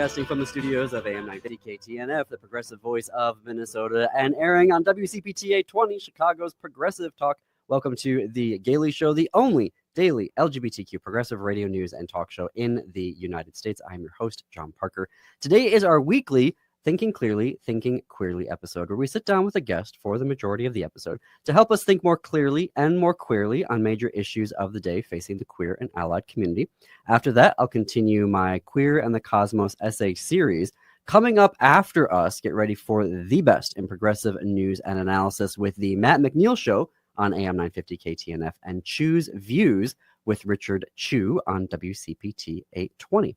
broadcasting from the studios of AM 950 KTNF, the progressive voice of Minnesota, and airing on WCPT 820, Chicago's progressive talk. Welcome to the Gailey Show, the only daily LGBTQ progressive radio news and talk show in the United States. I'm your host, John Parker. Today is our weekly Thinking Clearly, Thinking Queerly episode, where we sit down with a guest for the majority of the episode to help us think more clearly and more queerly on major issues of the day facing the queer and allied community. After that, I'll continue my Queer and the Cosmos essay series. Coming up after us, get ready for the best in progressive news and analysis with the Matt McNeil Show on AM 950 KTNF and Choose Views with Richard Chu on WCPT 820.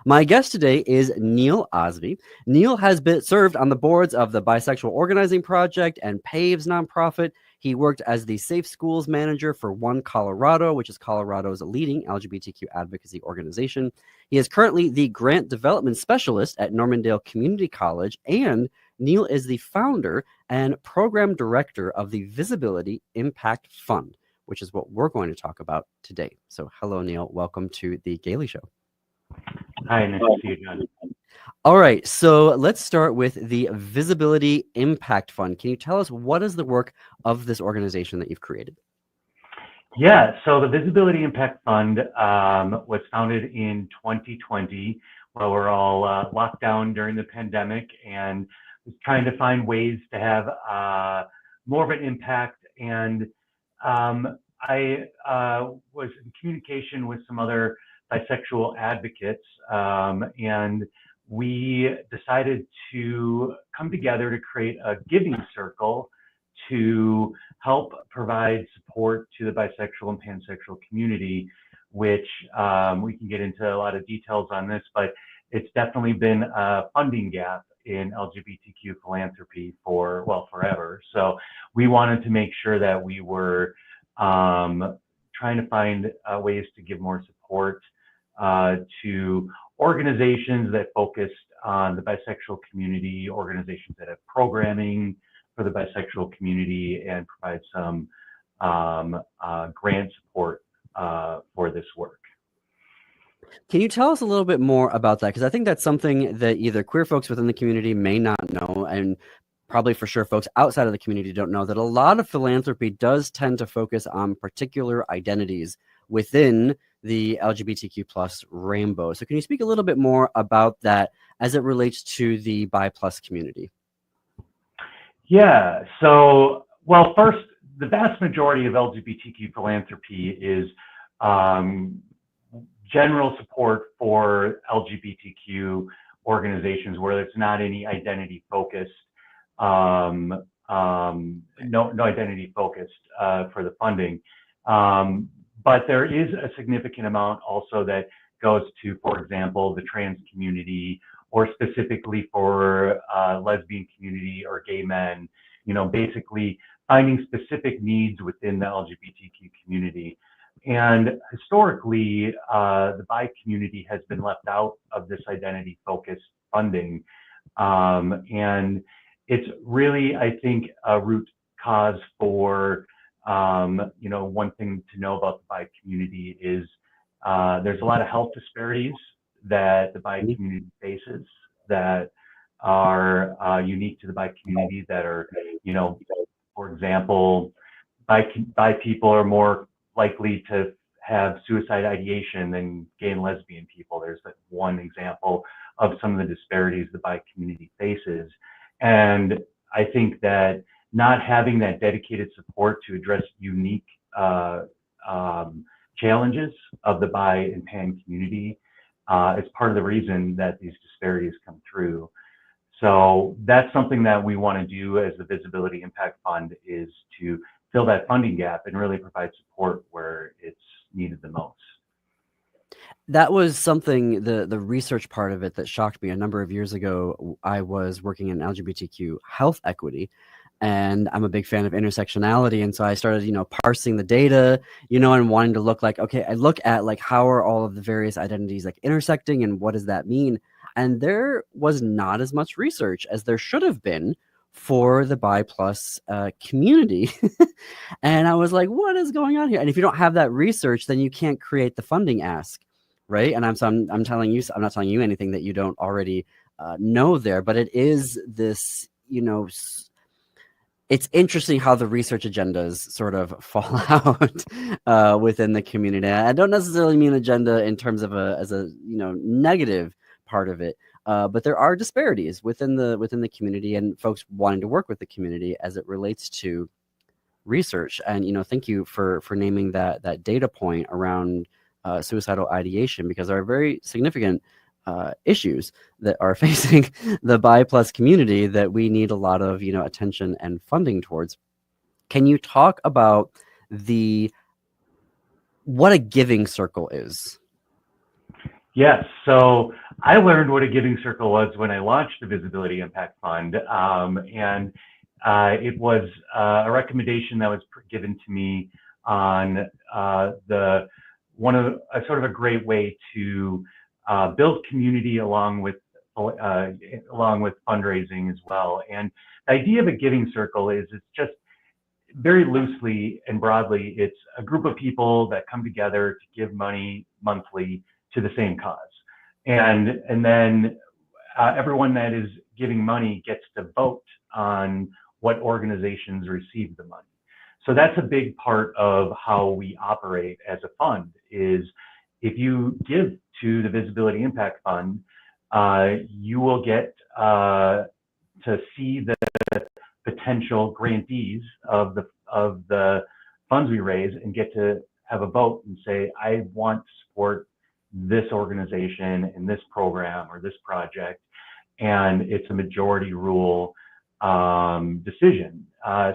My guest today is Neil Aasve. Neil has served on the boards of the Bisexual Organizing Project and PAVES nonprofit. He worked as the Safe Schools Manager for One Colorado, which is Colorado's leading LGBTQ advocacy organization. He is currently the Grant Development Specialist at Normandale Community College, and Neil is the founder and program director of the Visibility Impact Fund, which is what we're going to talk about today. So hello, Neil. Welcome to the Gailey Show. Hi, nice to see you, John. All right, so let's start with the Visibility Impact Fund. Can you tell us what is the work of this organization that you've created? Yeah, so the Visibility Impact Fund was founded in 2020 while we're all locked down during the pandemic and was trying to find ways to have more of an impact. And I was in communication with some other bisexual advocates, and we decided to come together to create a giving circle to help provide support to the bisexual and pansexual community, which we can get into a lot of details on this, but it's definitely been a funding gap in LGBTQ philanthropy for, well, forever. So we wanted to make sure that we were trying to find ways to give more support to organizations that focused on the bisexual community, organizations that have programming for the bisexual community, and provide some grant support for this work. Can you tell us a little bit more about that? Because I think that's something that either queer folks within the community may not know, and probably for sure folks outside of the community don't know, that a lot of philanthropy does tend to focus on particular identities within the LGBTQ plus rainbow. So can you speak a little bit more about that as it relates to the bi plus community? Yeah, so, well, first, the vast majority of LGBTQ philanthropy is general support for LGBTQ organizations where it's not any identity focused, no identity focused for the funding. But there is a significant amount also that goes to, for example, the trans community, or specifically for lesbian community or gay men, you know, basically finding specific needs within the LGBTQ community. And historically, the bi community has been left out of this identity-focused funding. And it's really, I think, a root cause for you know, one thing to know about the bi community is there's a lot of health disparities that the bi community faces that are unique to the bi community, that are, you know, for example, bi people are more likely to have suicide ideation than gay and lesbian people. There's that one example of some of the disparities the bi community faces. And I think that not having that dedicated support to address unique challenges of the bi and pan community is part of the reason that these disparities come through. So that's something that we want to do as the Visibility Impact Fund, is to fill that funding gap and really provide support where it's needed the most. That was something, the research part of it, that shocked me. A number of years ago, I was working in LGBTQ health equity, and I'm a big fan of intersectionality. And so I started, you know, parsing the data, you know, and wanting to look like, okay, I look at like, how are all of the various identities like intersecting and what does that mean? And there was not as much research as there should have been for the bi plus community. And I was like, what is going on here? And if you don't have that research, then you can't create the funding ask, right? And I'm telling you, I'm not telling you anything that you don't already know there, but it is this, it's interesting how the research agendas sort of fall out within the community. I don't necessarily mean agenda in terms of as a negative part of it, but there are disparities within the community and folks wanting to work with the community as it relates to research. And thank you for naming that data point around suicidal ideation, because there are very significant issues that are facing the bi plus community that we need a lot of attention and funding towards. Can you talk about what a giving circle is? Yes. So I learned what a giving circle was when I launched the Visibility Impact Fund. And it was a recommendation that was given to me on sort of a great way to build community along with fundraising as well. And the idea of a giving circle is it's just very loosely and broadly, it's a group of people that come together to give money monthly to the same cause. And then everyone that is giving money gets to vote on what organizations receive the money. So that's a big part of how we operate as a fund. Is if you give to the Visibility Impact Fund, you will get to see the potential grantees of the funds we raise and get to have a vote and say, I want to support this organization in this program or this project. And it's a majority rule decision.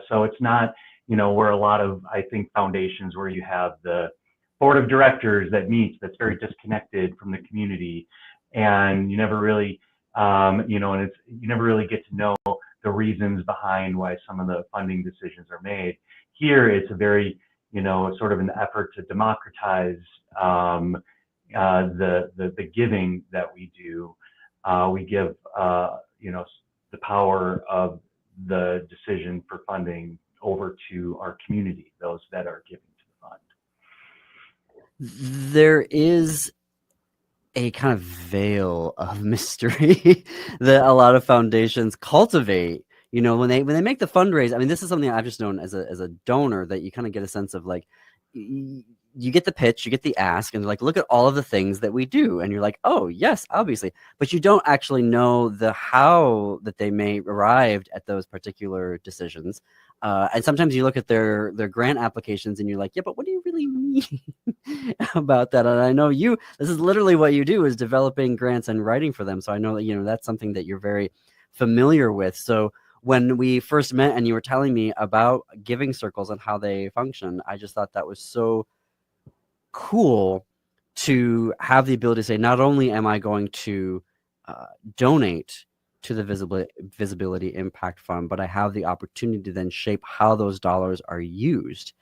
So it's not, where a lot of, I think, foundations where you have the board of directors that meets that's very disconnected from the community, and you never really, you never really get to know the reasons behind why some of the funding decisions are made. Here, it's a very, sort of an effort to democratize the giving that we do. We give, the power of the decision for funding over to our community, those that are giving to the fund. There is a kind of veil of mystery that a lot of foundations cultivate. When they make the fundraise, I mean, this is something I've just known as a donor, that you kind of get a sense of like, you get the pitch, you get the ask, and they're like, look at all of the things that we do. And you're like, oh, yes, obviously. But you don't actually know the how that they may arrived at those particular decisions. And sometimes you look at their grant applications and you're like, yeah, but what do you really mean about that? And I know this is literally what you do, is developing grants and writing for them. So I know that, that's something that you're very familiar with. So when we first met and you were telling me about giving circles and how they function, I just thought that was so cool to have the ability to say, not only am I going to donate to the Visibility Impact Fund, but I have the opportunity to then shape how those dollars are used,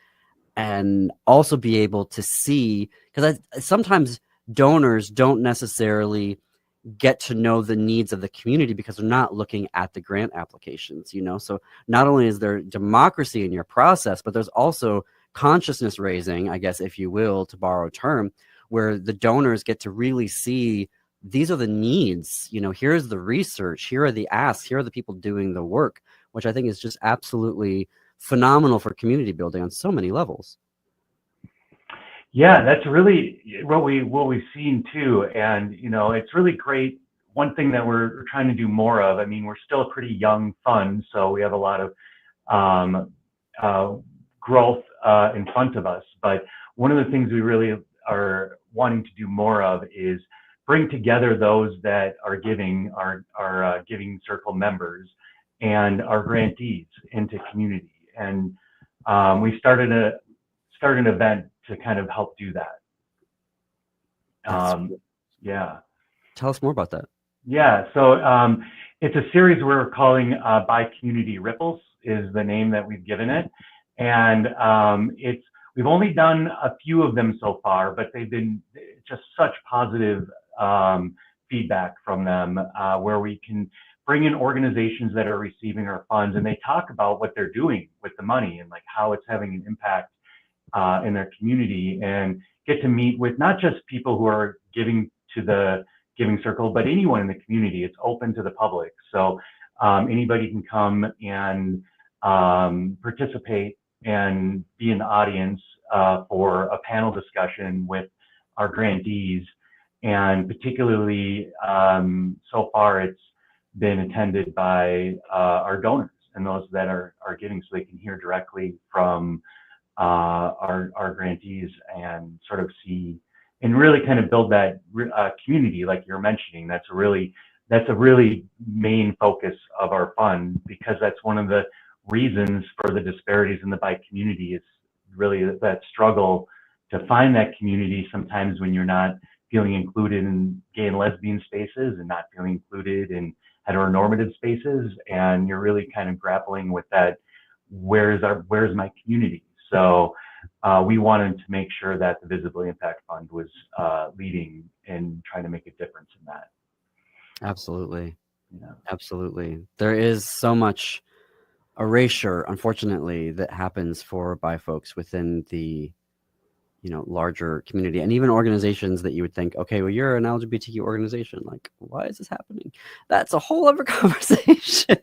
and also be able to see, because sometimes donors don't necessarily get to know the needs of the community because they're not looking at the grant applications, So not only is there democracy in your process, but there's also consciousness raising, I guess, if you will, to borrow a term, where the donors get to really see, these are the needs, here's the research, here are the asks, here are the people doing the work, which I think is just absolutely phenomenal for community building on so many levels. Yeah, that's really what we've seen too. And, it's really great. One thing that we're trying to do more of, I mean, we're still a pretty young fund, so we have a lot of growth in front of us. But one of the things we really are wanting to do more of is bring together those that are giving, our giving circle members and our grantees into community. And we started an event to kind of help do that. Yeah. Tell us more about that. Yeah, so it's a series we're calling By Community Ripples is the name that we've given it. And we've only done a few of them so far, but they've been just such positive feedback from them, where we can bring in organizations that are receiving our funds, and they talk about what they're doing with the money and like how it's having an impact in their community and get to meet with not just people who are giving to the Giving Circle, but anyone in the community. It's open to the public. So anybody can come and participate and be in the audience for a panel discussion with our grantees. And particularly so far, it's been attended by our donors and those that are giving, so they can hear directly from our grantees and sort of see and really kind of build that community, like you're mentioning. That's a really main focus of our fund, because that's one of the reasons for the disparities in the bike community. Is really that struggle to find that community sometimes when you're not feeling included in gay and lesbian spaces and not feeling included in heteronormative spaces, and you're really kind of grappling with that, where's my community? So we wanted to make sure that the Visibility Impact Fund was leading and trying to make a difference in that. Absolutely. Yeah. Absolutely. There is so much erasure, unfortunately, that happens for bi folks within the larger community, and even organizations that you would think, okay, well, you're an LGBTQ organization, like, why is this happening? That's a whole other conversation,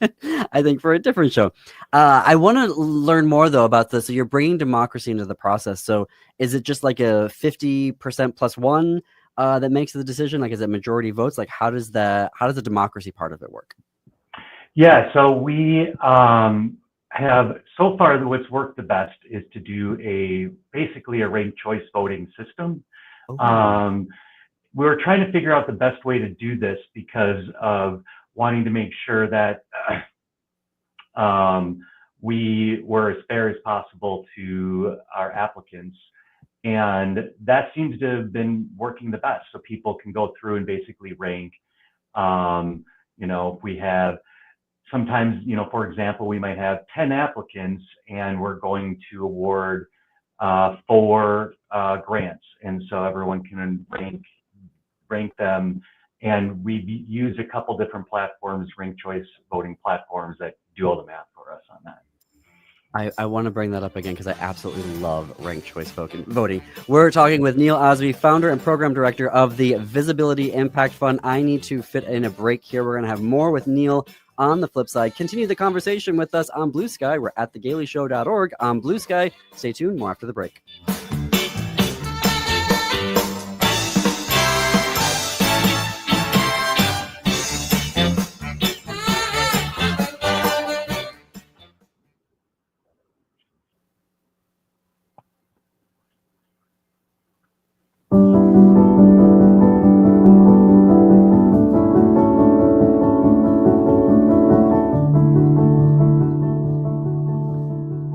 I think, for a different show. I want to learn more, though, about this. So you're bringing democracy into the process. So is it just like a 50% plus one that makes the decision? Like, is it majority votes? Like, how does the democracy part of it work? Yeah, so we have, so far, what's worked the best is to do basically a ranked choice voting system. We're trying to figure out the best way to do this because of wanting to make sure that we were as fair as possible to our applicants. And that seems to have been working the best. So people can go through and basically rank, if we have, sometimes, for example, we might have 10 applicants and we're going to award 4 grants. And so everyone can rank them. And we use a couple different platforms, ranked choice voting platforms, that do all the math for us on that. I want to bring that up again because I absolutely love ranked choice voting. We're talking with Neil Aasve, founder and program director of the Visibility Impact Fund. I need to fit in a break here. We're going to have more with Neil on the flip side. Continue the conversation with us on Blue Sky. We're at thegayleyshow.org on Blue Sky. Stay tuned. More after the break.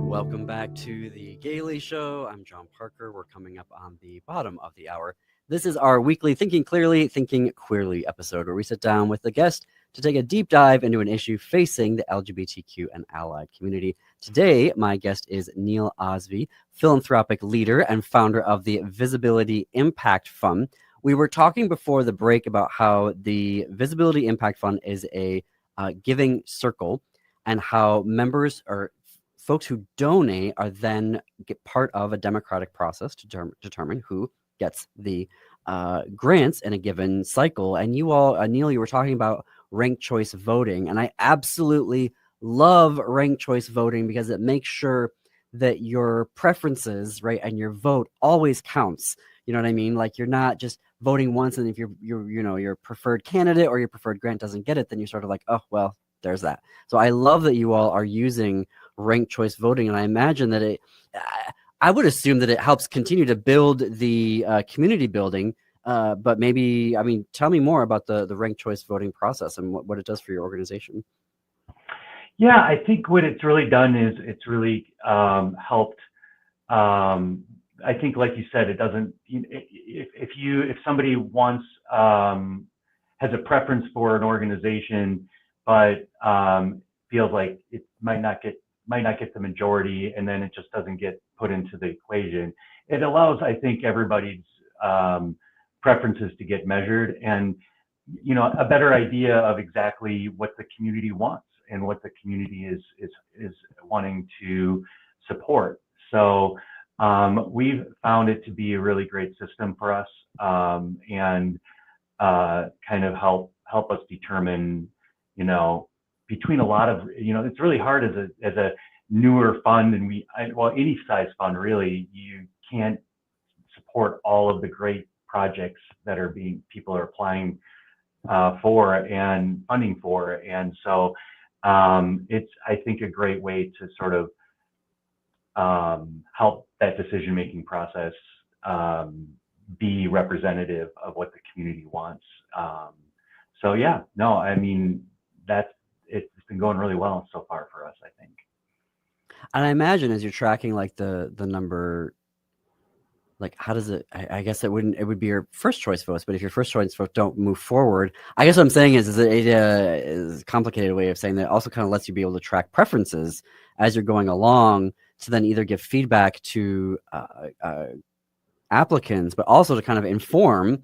Welcome back to the Gailey Show. I'm John Parker. We're coming up on the bottom of the hour. This is our weekly Thinking Clearly, Thinking Queerly episode, where we sit down with a guest to take a deep dive into an issue facing the LGBTQ and allied community. Today, my guest is Neil Aasve, philanthropic leader and founder of the Visibility Impact Fund. We were talking before the break about how the Visibility Impact Fund is a giving circle, and how members or folks who donate are then get part of a democratic process to determine who gets the grants in a given cycle. And you all, Neil, you were talking about ranked choice voting, and I absolutely love ranked choice voting because it makes sure that your preferences, right, and your vote always counts. You know what I mean? Like, you're not just voting once, and if your preferred candidate or your preferred grant doesn't get it, then you're sort of like, oh, well, there's that. So I love that you all are using ranked choice voting, and I imagine that I would assume that it helps continue to build the community building. But maybe, tell me more about the ranked choice voting process and what it does for your organization. Yeah, I think what it's really done is it's really helped. I think, like you said, it doesn't. If somebody wants has a preference for an organization, but feels like it might not get the majority, and then it just doesn't get put into the equation. It allows, I think, everybody's preferences to get measured, and a better idea of exactly what the community wants and what the community is wanting to support. So we've found it to be a really great system for us, and kind of help us determine, between a lot of, it's really hard as a newer fund, and well, any size fund really, you can't support all of the great projects that people are applying for and funding for. And so it's, I think, a great way to sort of help that decision-making process be representative of what the community wants. So yeah, no, I mean, it's been going really well so far for us, I think. And I imagine as you're tracking like the number, like how does it, I guess it would be your first choice votes, but if your first choice votes don't move forward, I guess what I'm saying is it is a complicated way of saying that. It also kind of lets you be able to track preferences as you're going along to then either give feedback to applicants, but also to kind of inform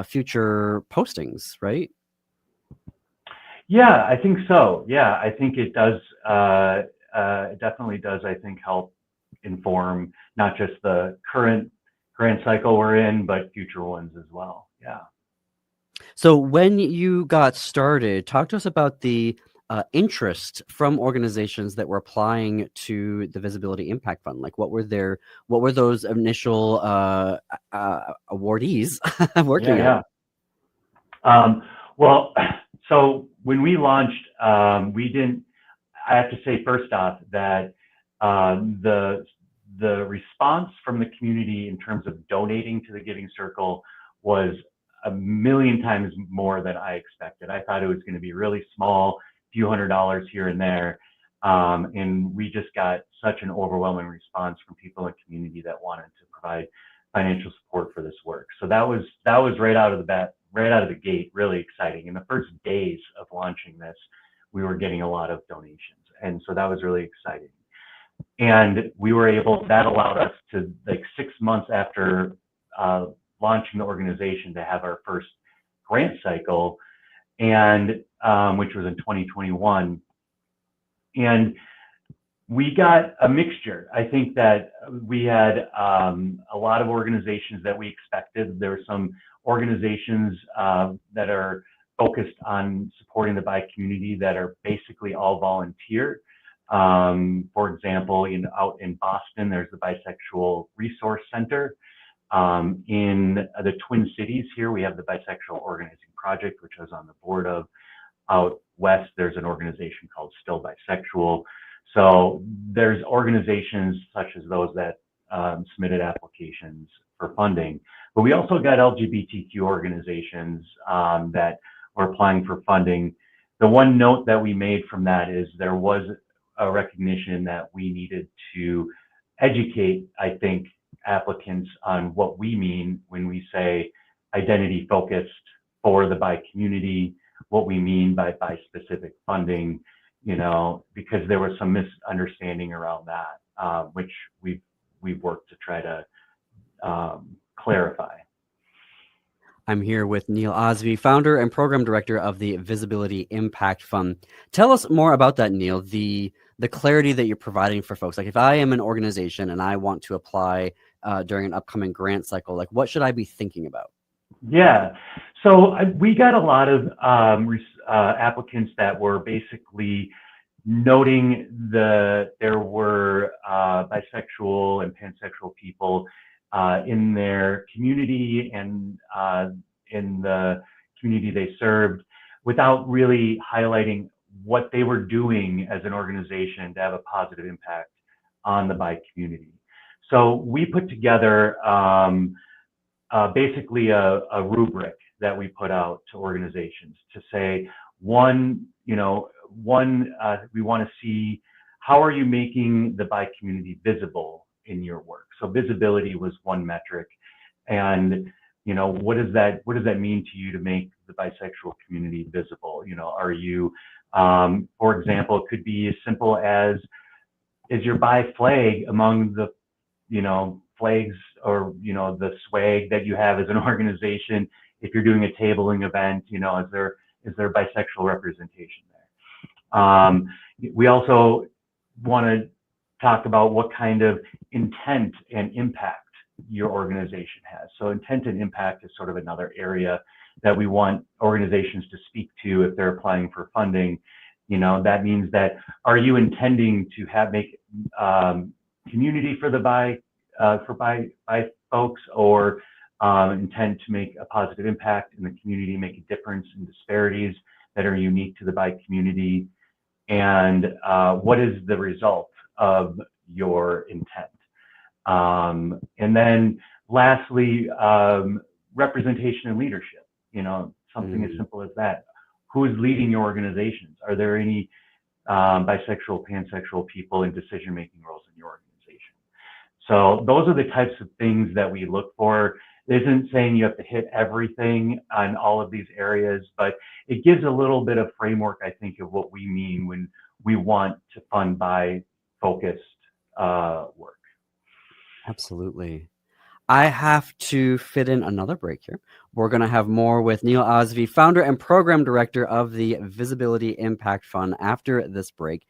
future postings, right? Yeah, I think so. Yeah, I think it does. It definitely does, I think, help inform not just the current grant cycle we're in, but future ones as well. Yeah. So when you got started, talk to us about the interest from organizations that were applying to the Visibility Impact Fund. Like, what were those initial awardees working on? Yeah. Well, so when we launched, I have to say first off that the response from the community in terms of donating to the Giving Circle was a million times more than I expected. I thought it was going to be really small, few $100s here and there. And we just got such an overwhelming response from people in the community that wanted to provide financial support for this work. So that was right out of the gate, really exciting. In the first days of launching this, we were getting a lot of donations. And so that was really exciting. And that allowed us to, like 6 months after launching the organization, to have our first grant cycle, and which was in 2021. And we got a mixture. I think that we had a lot of organizations that we expected. There were some organizations that are focused on supporting the bi community that are basically all volunteer. For example, out in Boston, there's the Bisexual Resource Center. In the Twin Cities here, we have the Bisexual Organizing Project, which I was on the board of. Out west, there's an organization called Still Bisexual. So there's organizations such as those that submitted applications for funding. But we also got LGBTQ organizations that were applying for funding. The one note that we made from that is there was a recognition that we needed to educate, I think, applicants on what we mean when we say identity focused for the bi community, what we mean by bi-specific funding, because there was some misunderstanding around that, which we've worked to try to clarify. I'm here with Neil Aasve, founder and program director of the Visibility Impact Fund. Tell us more about that, Neil, the clarity that you're providing for folks. Like, if I am an organization and I want to apply during an upcoming grant cycle, like, what should I be thinking about? Yeah, so we got a lot of applicants that were basically noting there were bisexual and pansexual people in their community and in the community they served, without really highlighting what they were doing as an organization to have a positive impact on the bi community. So we put together basically a rubric that we put out to organizations to say, one, we want to see, how are you making the bi community visible in your work? So visibility was one metric. And what does that mean to you to make the bisexual community visible? Are you, for example, it could be as simple as, is your bi flag among the flags or the swag that you have as an organization? If you're doing a tabling event, is there bisexual representation there? We also want to talk about what kind of intent and impact your organization has. So intent and impact is sort of another area that we want organizations to speak to if they're applying for funding. That means that, are you intending to make community for the buy folks, or intend to make a positive impact in the community, make a difference in disparities that are unique to the buy community, and what is the result of your intent? And then lastly, representation and leadership, something as simple as that. Who is leading your organizations? Are there any bisexual, pansexual people in decision-making roles in your organization? So those are the types of things that we look for. It isn't saying you have to hit everything on all of these areas, but it gives a little bit of framework, I think, of what we mean when we want to fund by focused work. Absolutely. I have to fit in another break here. We're going to have more with Neil Aasve, founder and program director of the Visibility Impact Fund, after this break.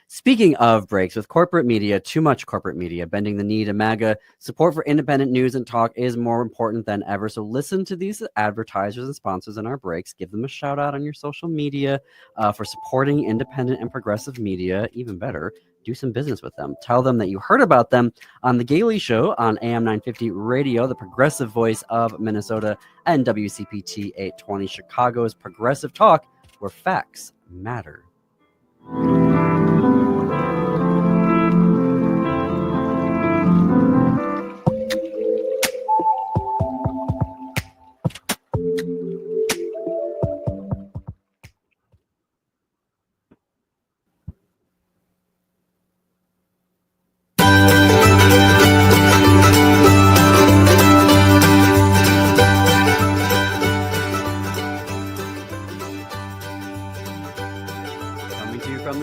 Speaking of breaks, with corporate media, too much corporate media, bending the knee to MAGA, support for independent news and talk is more important than ever. So listen to these advertisers and sponsors in our breaks. Give them a shout out on your social media for supporting independent and progressive media. Even better, do some business with them. Tell them that you heard about them on The Gailey Show on AM 950 Radio, the progressive voice of Minnesota, and WCPT 820, Chicago's progressive talk, where facts matter.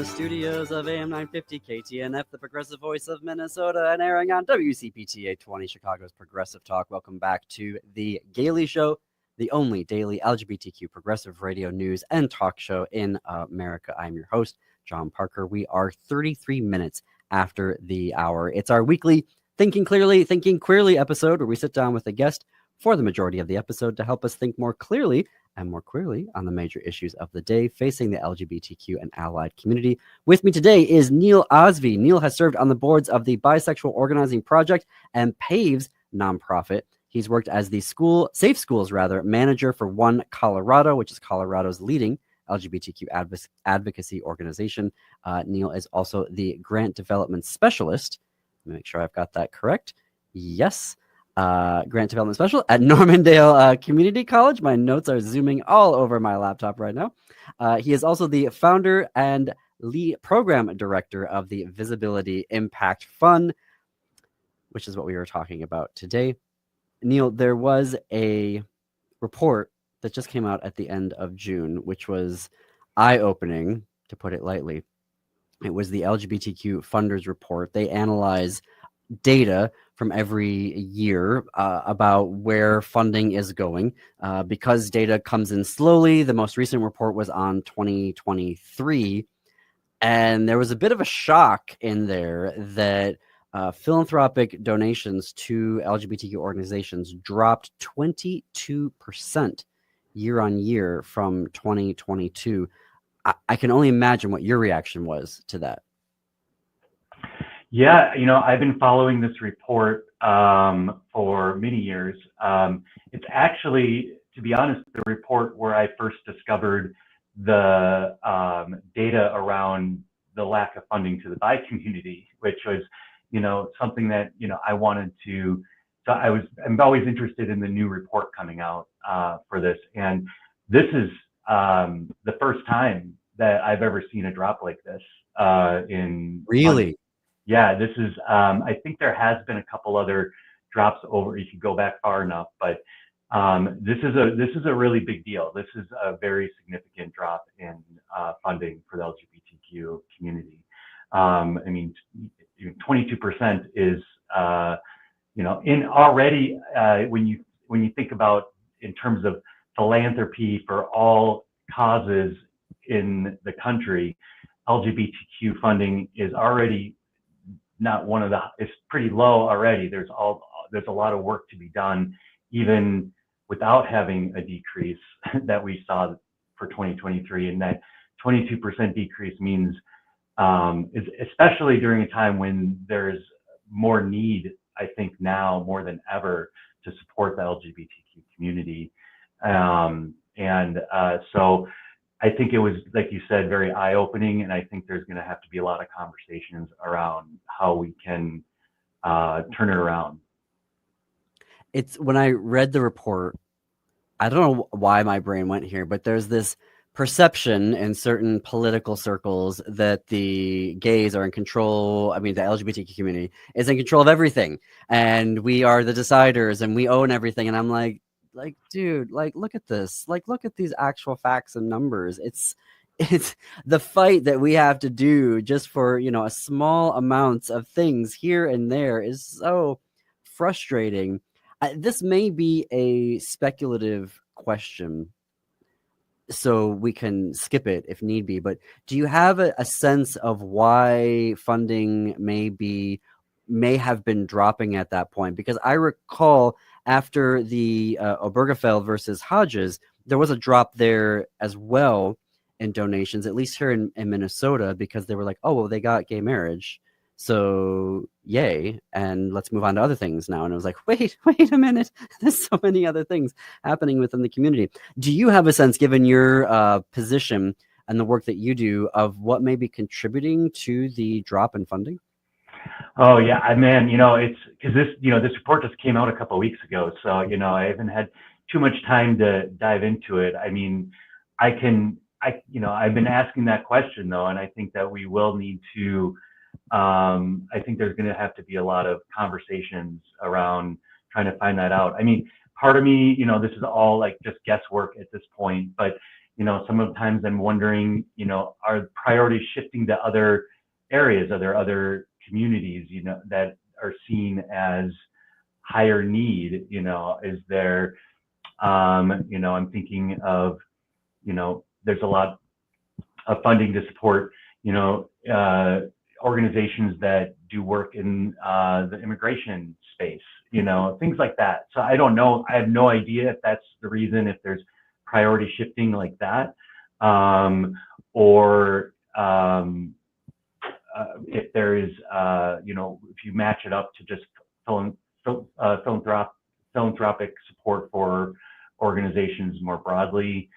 Studios of AM 950 KTNF, the progressive voice of Minnesota, and airing on WCPT 820, Chicago's progressive talk. Welcome back to The Gailey Show, the only daily LGBTQ progressive radio news and talk show in America. I'm your host, John Parker. We are 33 minutes after the hour. It's our weekly Thinking Queerly episode, where we sit down with a guest for the majority of the episode to help us think more clearly on the major issues of the day facing the LGBTQ and allied community. With me today is Neil Aasve. Neil has served on the boards of the Bisexual Organizing Project and PAVES nonprofit. He's worked as the Safe Schools manager for One Colorado, which is Colorado's leading LGBTQ advocacy organization. Neil is also the grant development specialist. Let me make sure I've got that correct. Yes. Grant development special at Normandale Community College. My notes are zooming all over my laptop right now. He is also the founder and lead program director of the Visibility Impact Fund, which is what we were talking about today. Neil, there was a report that just came out at the end of June, which was eye-opening, to put it lightly. It was the LGBTQ Funders Report. They analyze data from every year about where funding is going. Because data comes in slowly, the most recent report was on 2023. And there was a bit of a shock in there that philanthropic donations to LGBTQ organizations dropped 22% year on year from 2022. I can only imagine what your reaction was to that. Yeah, I've been following this report for many years. It's actually, to be honest, the report where I first discovered the data around the lack of funding to the bi community, which was, something that, I wanted to, so I'm always interested in the new report coming out for this. And this is the first time that I've ever seen a drop like this in Really? funding. Yeah, this is, I think there has been a couple other drops over, you could go back far enough, but this is a really big deal. This is a very significant drop in funding for the LGBTQ community. 22% is, in already, when you think about in terms of philanthropy for all causes in the country, LGBTQ funding is already not one of the, it's pretty low already. There's a lot of work to be done, even without having a decrease that we saw for 2023. And that 22% decrease means, especially during a time when there's more need, I think now more than ever, to support the LGBTQ community. So I think it was, like you said, very eye-opening, and I think there's going to have to be a lot of conversations around how we can turn it around. It's when I read the report, I don't know why my brain went here, but there's this perception in certain political circles that the gays are in control. I mean, the LGBTQ community is in control of everything, and we are the deciders, and we own everything. And I'm like, dude, look at this. Look at these actual facts and numbers. It's the fight that we have to do just for, a small amounts of things here and there is so frustrating. This may be a speculative question, so we can skip it if need be, but do you have a sense of why funding may have been dropping at that point? Because I recall after the Obergefell versus Hodges, there was a drop there as well in donations, at least here in Minnesota, because they were like, oh, well, they got gay marriage, so yay, and let's move on to other things now. And it was like, wait a minute, there's so many other things happening within the community. Do you have a sense, given your position and the work that you do, of what may be contributing to the drop in funding? Oh yeah, man, it's because this report just came out a couple of weeks ago, so I haven't had too much time to dive into it. I mean, I've been asking that question though, and I think that we will need to. I think there's going to have to be a lot of conversations around trying to find that out. I mean, part of me, this is all like just guesswork at this point, but sometimes I'm wondering, are priorities shifting to other areas? Are there other communities, that are seen as higher need? Is there, I'm thinking of, there's a lot of funding to support, organizations that do work in the immigration space, things like that. So I don't know. I have no idea if that's the reason, if there's priority shifting like that, or if there is, if you match it up to just philanthropic support for organizations more broadly,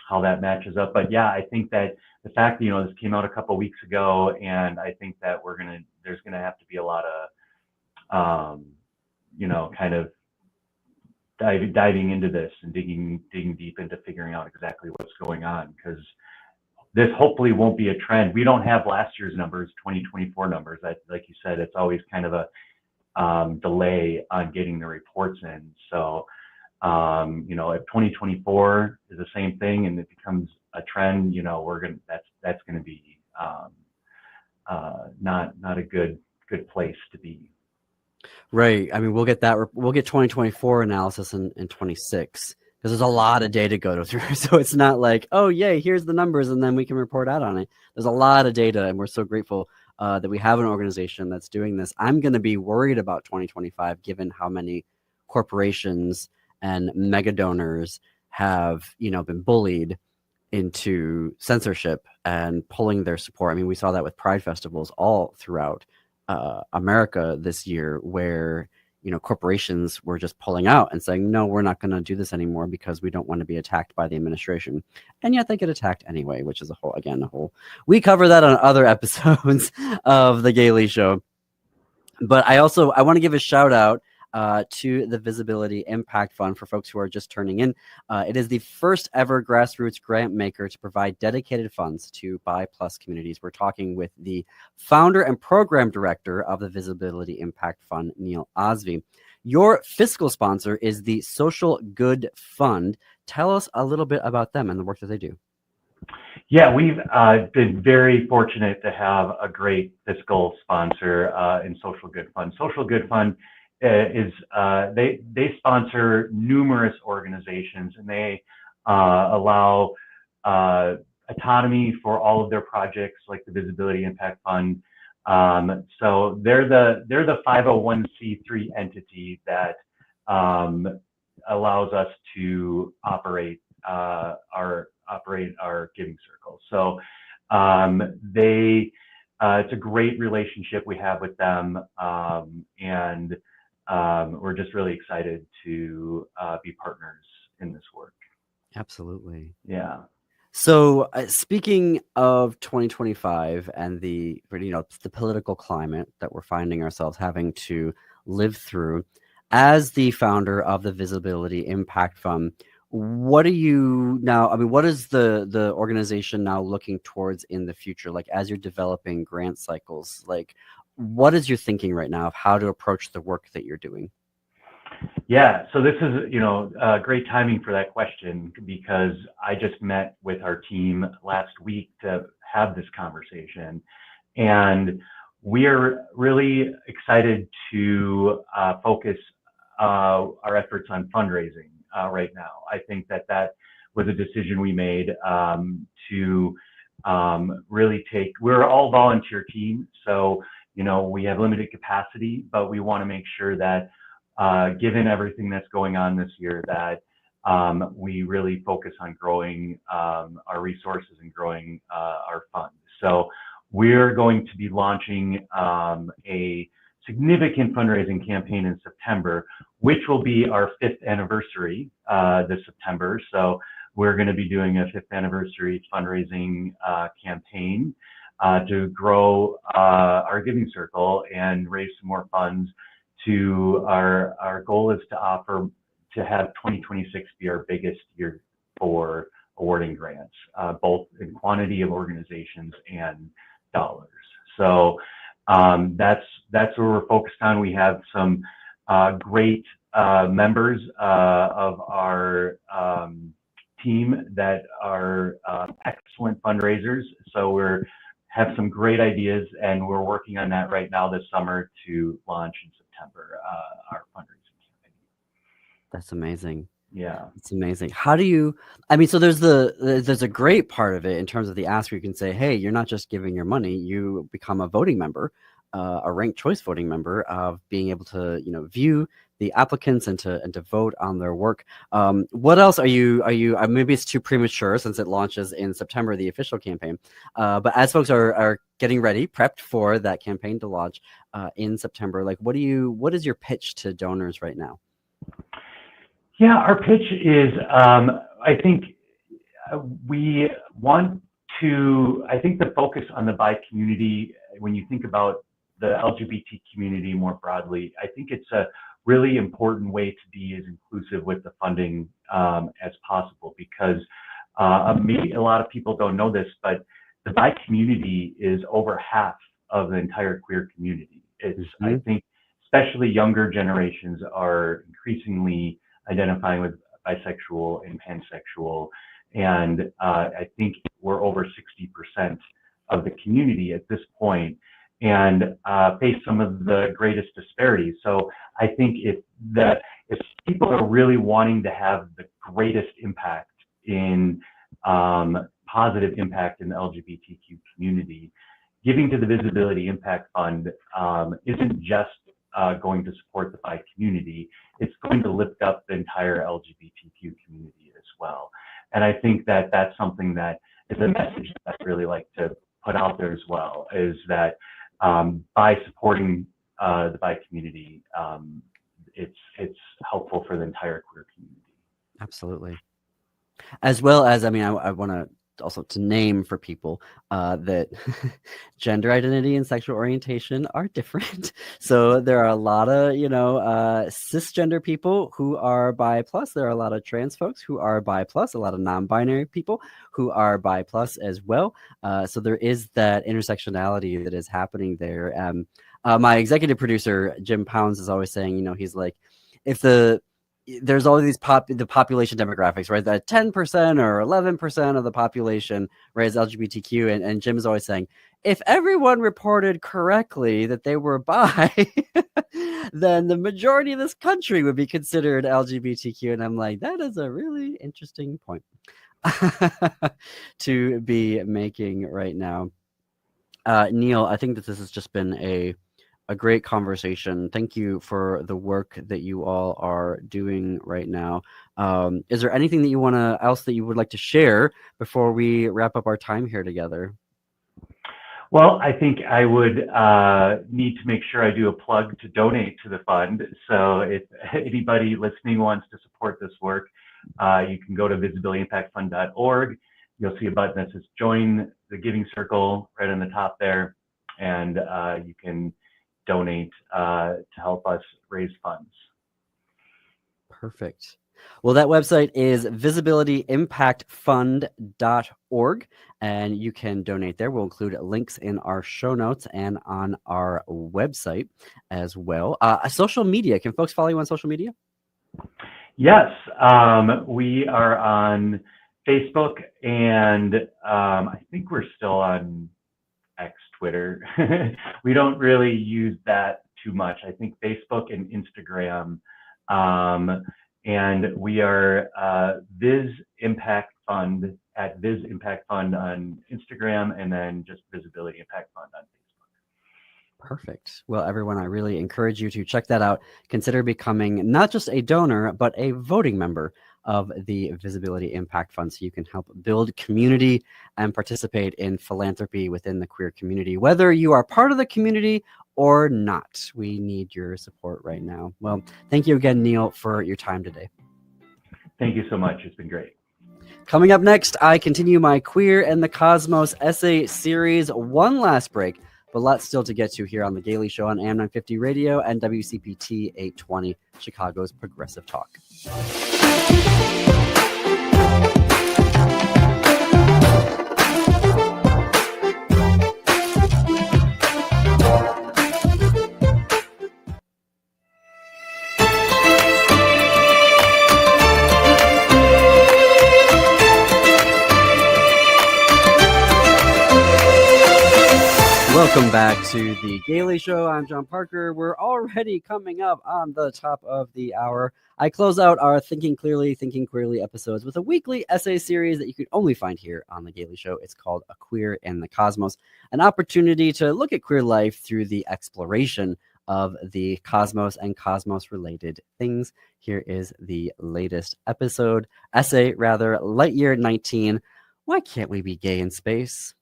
how that matches up. But yeah, I think that the fact that, this came out a couple of weeks ago, and I think that there's gonna have to be a lot of, kind of diving into this and digging deep into figuring out exactly what's going on, because this hopefully won't be a trend. We don't have last year's numbers, 2024 numbers. Like you said, it's always kind of a delay on getting the reports in. So, if 2024 is the same thing and it becomes a trend, that's gonna be not a good place to be. Right. I mean, we'll get 2024 analysis in 26, because there's a lot of data to go through. So it's not like, oh, yay, here's the numbers, and then we can report out on it. There's a lot of data, and we're so grateful that we have an organization that's doing this. I'm going to be worried about 2025, given how many corporations and mega donors have, been bullied into censorship and pulling their support. I mean, we saw that with Pride festivals all throughout America this year, where corporations were just pulling out and saying, no, we're not going to do this anymore because we don't want to be attacked by the administration. And yet they get attacked anyway, which is a whole. We cover that on other episodes of The Gailey Show. But I want to give a shout out to the Visibility Impact Fund for folks who are just turning in. It is the first ever grassroots grant maker to provide dedicated funds to BI+ communities. We're talking with the founder and program director of the Visibility Impact Fund, Neil Aasve. Your fiscal sponsor is the Social Good Fund. Tell us a little bit about them and the work that they do. Yeah, we've been very fortunate to have a great fiscal sponsor in Social Good Fund. Social Good Fund is they sponsor numerous organizations, and they allow autonomy for all of their projects, like the Visibility Impact Fund, So they're the 501c3 entity that allows us to operate our giving circle. So they it's a great relationship we have with them, and we're just really excited to be partners in this work. Absolutely. Yeah. So, speaking of 2025 and the political climate that we're finding ourselves having to live through, as the founder of the Visibility Impact Fund, what are you now? I mean, what is the organization now looking towards in the future? Like, as you're developing grant cycles, like, what is your thinking right now of how to approach the work that you're doing? Yeah, so this is, great timing for that question, because I just met with our team last week to have this conversation, and we're really excited to focus our efforts on fundraising right now. I think that was a decision we made to really we're all volunteer team, so we have limited capacity, but we want to make sure that given everything that's going on this year, that we really focus on growing our resources and growing our funds. So we're going to be launching a significant fundraising campaign in September, which will be our 5th anniversary this September. So we're going to be doing a 5th anniversary fundraising campaign to grow our giving circle and raise some more funds. Our goal is to have 2026 be our biggest year for awarding grants, both in quantity of organizations and dollars. So that's what we're focused on. We have some great members of our team that are excellent fundraisers. So we have some great ideas, and we're working on that right now this summer to launch in September our fundraising campaign. That's amazing. Yeah. It's amazing. How do you, I mean, so there's a great part of it in terms of the Aasve where you can say, hey, you're not just giving your money, you become a voting member, a ranked choice voting member, of being able to, view the applicants and to vote on their work. What else are you, maybe it's too premature since it launches in September, the official campaign. But as folks are getting ready, prepped for that campaign to launch in September, like what is your pitch to donors right now? Yeah, our pitch is, I think we want to, I think the focus on the bi community, when you think about the LGBT community more broadly, I think it's a really important way to be as inclusive with the funding as possible, because maybe a lot of people don't know this, but the bi community is over half of the entire queer community. It's, I think, especially younger generations are increasingly identifying with bisexual and pansexual, and I think we're over 60% of the community at this point, and face some of the greatest disparities. So I think if people are really wanting to have the greatest impact in positive impact in the LGBTQ community, giving to the Visibility Impact Fund isn't just going to support the bi community, it's going to lift up the entire LGBTQ community as well. And I think that that's something that is a message that I really like to put out there as well, is that by supporting the bi community, it's helpful for the entire queer community. Absolutely. As well as, I mean, I want to also to name for people that gender identity and sexual orientation are different. So there are a lot of, cisgender people who are bi plus. There are a lot of trans folks who are bi plus, a lot of non-binary people who are bi plus as well. So there is that intersectionality that is happening there. My executive producer, Jim Pounds, is always saying, he's like, there's all these the population demographics, right? That 10% or 11% of the population, right, is LGBTQ. And Jim is always saying, if everyone reported correctly that they were bi, then the majority of this country would be considered LGBTQ. And I'm like, that is a really interesting point to be making right now. Neil, I think that this has just been a great conversation. Thank you for the work that you all are doing right now. Is there anything that you want to else that you would like to share before we wrap up our time here together? Well, I think I would need to make sure I do a plug to donate to the fund. So if anybody listening wants to support this work, you can go to visibilityimpactfund.org. You'll see a button that says join the giving circle right on the top there, and you can donate to help us raise funds. Perfect. Well, that website is visibilityimpactfund.org, and you can donate there. We'll include links in our show notes and on our website as well. Social media. Can folks follow you on social media? Yes, we are on Facebook, and I think we're still on X, Twitter. We don't really use that too much. I think Facebook and Instagram. And we are Viz Impact Fund at Viz Impact Fund on Instagram, and then just Visibility Impact Fund on Facebook. Perfect. Well, everyone, I really encourage you to check that out. Consider becoming not just a donor, but a voting member of the Visibility Impact Fund so you can help build community and participate in philanthropy within the queer community, whether you are part of the community or not. We need your support right now. Well, thank you again, Neil, for your time today. Thank you so much. It's been great. Coming up next, I continue my Queer and the Cosmos essay series. One last break, but lots still to get to here on The Gailey Show on AM 950 Radio and WCPT 820, Chicago's Progressive Talk. Welcome back to The Gailey Show. I'm John Parker. We're already coming up on the top of the hour. I close out our Thinking Queerly episodes with a weekly essay series that you can only find here on The Gailey Show. It's called A Queer in the Cosmos, an opportunity to look at queer life through the exploration of the cosmos and cosmos-related things. Here is the latest essay, Lightyear 19, Why Can't We Be Gay in Space?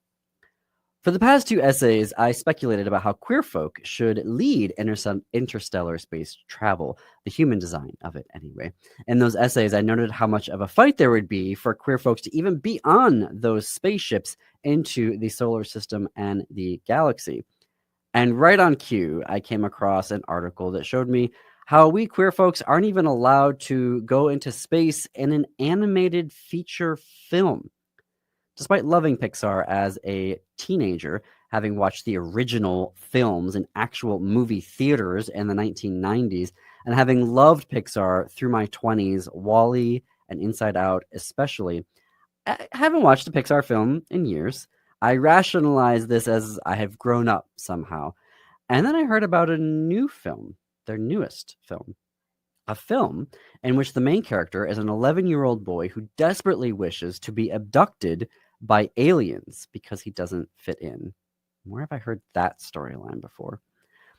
For the past two essays, I speculated about how queer folk should lead interstellar space travel, the human design of it anyway. In those essays, I noted how much of a fight there would be for queer folks to even be on those spaceships into the solar system and the galaxy. And right on cue, I came across an article that showed me how we queer folks aren't even allowed to go into space in an animated feature film. Despite loving Pixar as a teenager, having watched the original films in actual movie theaters in the 1990s, and having loved Pixar through my 20s, WALL-E and Inside Out especially, I haven't watched a Pixar film in years. I rationalize this as I have grown up somehow. And then I heard about a new film, their newest film. A film in which the main character is an 11-year-old boy who desperately wishes to be abducted by aliens because he doesn't fit in. Where have I heard that storyline before?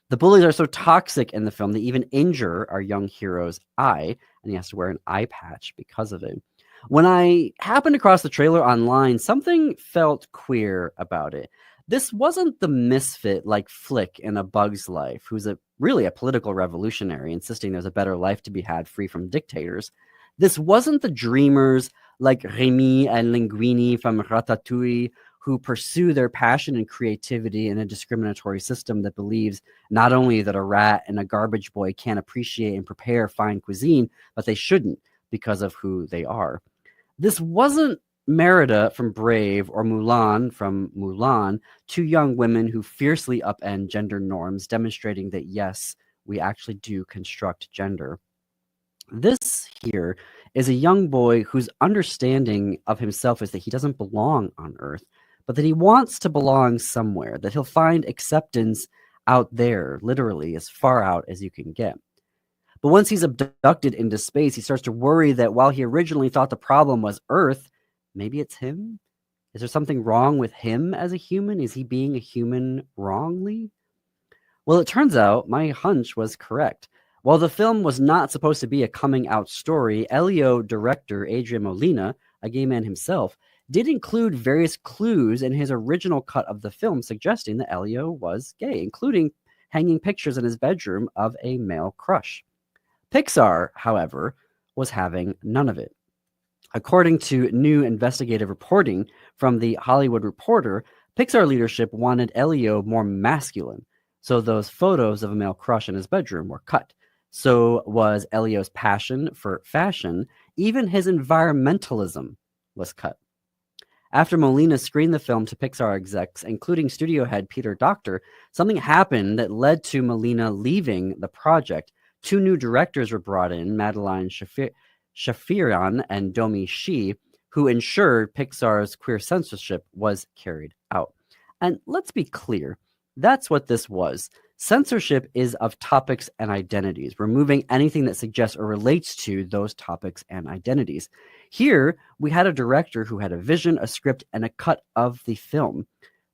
The bullies are so toxic in the film they even injure our young hero's eye, and he has to wear an eye patch because of it. When I happened across the trailer online, something felt queer about it. This wasn't the misfit like Flick in A Bug's Life, who's really a political revolutionary, insisting there's a better life to be had free from dictators. This wasn't the dreamers like Remy and Linguini from Ratatouille, who pursue their passion and creativity in a discriminatory system that believes not only that a rat and a garbage boy can't appreciate and prepare fine cuisine, but they shouldn't because of who they are. This wasn't Merida from Brave or Mulan from Mulan, two young women who fiercely upend gender norms, demonstrating that, yes, we actually do construct gender. This here is a young boy whose understanding of himself is that he doesn't belong on Earth, but that he wants to belong somewhere, that he'll find acceptance out there, literally as far out as you can get. But once he's abducted into space, he starts to worry that while he originally thought the problem was Earth, maybe it's him. Is there something wrong with him as a human? Is he being a human wrongly? Well, it turns out my hunch was correct. While the film was not supposed to be a coming out story, Elio director Adrian Molina, a gay man himself, did include various clues in his original cut of the film suggesting that Elio was gay, including hanging pictures in his bedroom of a male crush. Pixar, however, was having none of it. According to new investigative reporting from The Hollywood Reporter, Pixar leadership wanted Elio more masculine, so those photos of a male crush in his bedroom were cut. So was Elio's passion for fashion. Even his environmentalism was cut. After Molina screened the film to Pixar execs, including studio head Peter Docter, something happened that led to Molina leaving the project. Two new directors were brought in, Madeline Shafirian and Domi Shi, who ensured Pixar's queer censorship was carried out. And let's be clear, that's what this was. Censorship is of topics and identities, removing anything that suggests or relates to those topics and identities. Here, we had a director who had a vision, a script, and a cut of the film.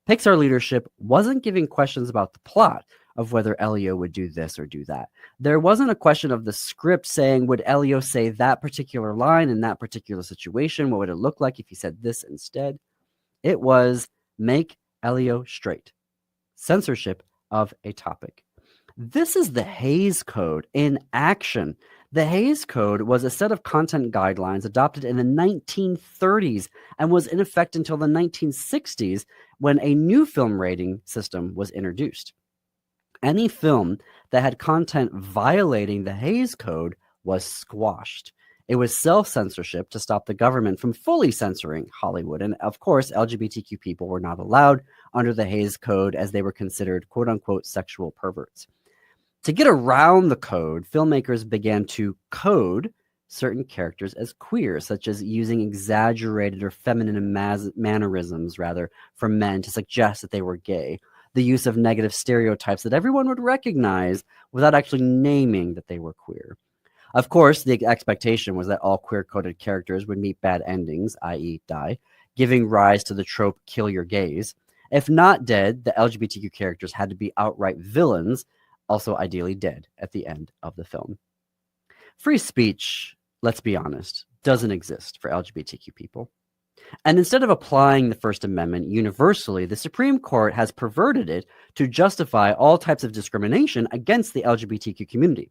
Pixar leadership wasn't giving questions about the plot of whether Elio would do this or do that. There wasn't a question of the script saying, would Elio say that particular line in that particular situation? What would it look like if he said this instead? It was make Elio straight. Censorship of a topic. This is the Hays Code in action. The Hays Code was a set of content guidelines adopted in the 1930s and was in effect until the 1960s when a new film rating system was introduced. Any film that had content violating the Hays Code was squashed. It was self-censorship to stop the government from fully censoring Hollywood. And of course, LGBTQ people were not allowed under the Hays Code as they were considered quote-unquote sexual perverts. To get around the code, filmmakers began to code certain characters as queer, such as using exaggerated or feminine mannerisms, for men to suggest that they were gay. The use of negative stereotypes that everyone would recognize without actually naming that they were queer. Of course, the expectation was that all queer-coded characters would meet bad endings, i.e. die, giving rise to the trope kill your gays. If not dead, the LGBTQ characters had to be outright villains, also ideally dead at the end of the film. Free speech, let's be honest, doesn't exist for LGBTQ people. And instead of applying the First Amendment universally, the Supreme Court has perverted it to justify all types of discrimination against the LGBTQ community.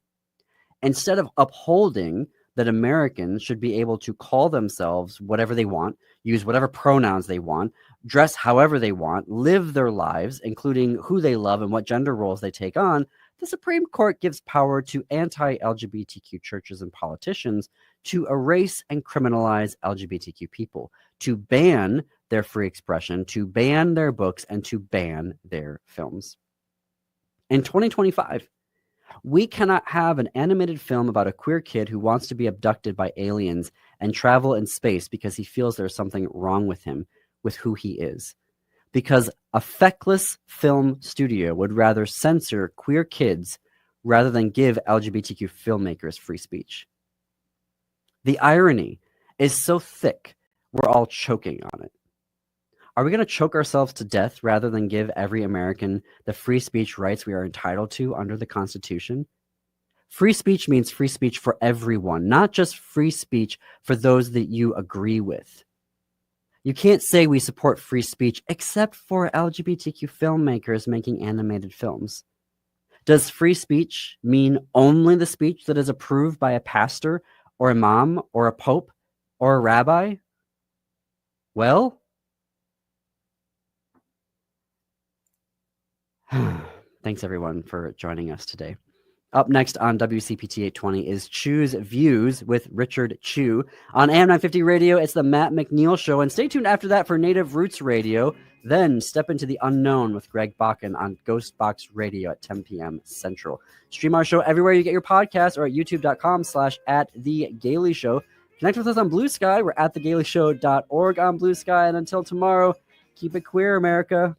Instead of upholding that Americans should be able to call themselves whatever they want, use whatever pronouns they want, dress however they want, live their lives, including who they love and what gender roles they take on, the Supreme Court gives power to anti-LGBTQ churches and politicians to erase and criminalize LGBTQ people, to ban their free expression, to ban their books, and to ban their films. In 2025, we cannot have an animated film about a queer kid who wants to be abducted by aliens and travel in space because he feels there's something wrong with him, with who he is. Because a feckless film studio would rather censor queer kids rather than give LGBTQ filmmakers free speech. The irony is so thick, we're all choking on it. Are we going to choke ourselves to death rather than give every American the free speech rights we are entitled to under the Constitution? Free speech means free speech for everyone, not just free speech for those that you agree with. You can't say we support free speech except for LGBTQ filmmakers making animated films. Does free speech mean only the speech that is approved by a pastor or imam or a pope or a rabbi? Well, thanks everyone for joining us today. Up next on WCPT 820 is Chew's Views with Richard Chew. On AM 950 Radio, it's the Matt McNeil Show. And stay tuned after that for Native Roots Radio. Then step into the unknown with Greg Bakken on Ghost Box Radio at 10 p.m. Central. Stream our show everywhere you get your podcasts or at youtube.com/@TheGailey Connect with us on Blue Sky. We're at thegaileyshow.org on Blue Sky. And until tomorrow, keep it queer, America.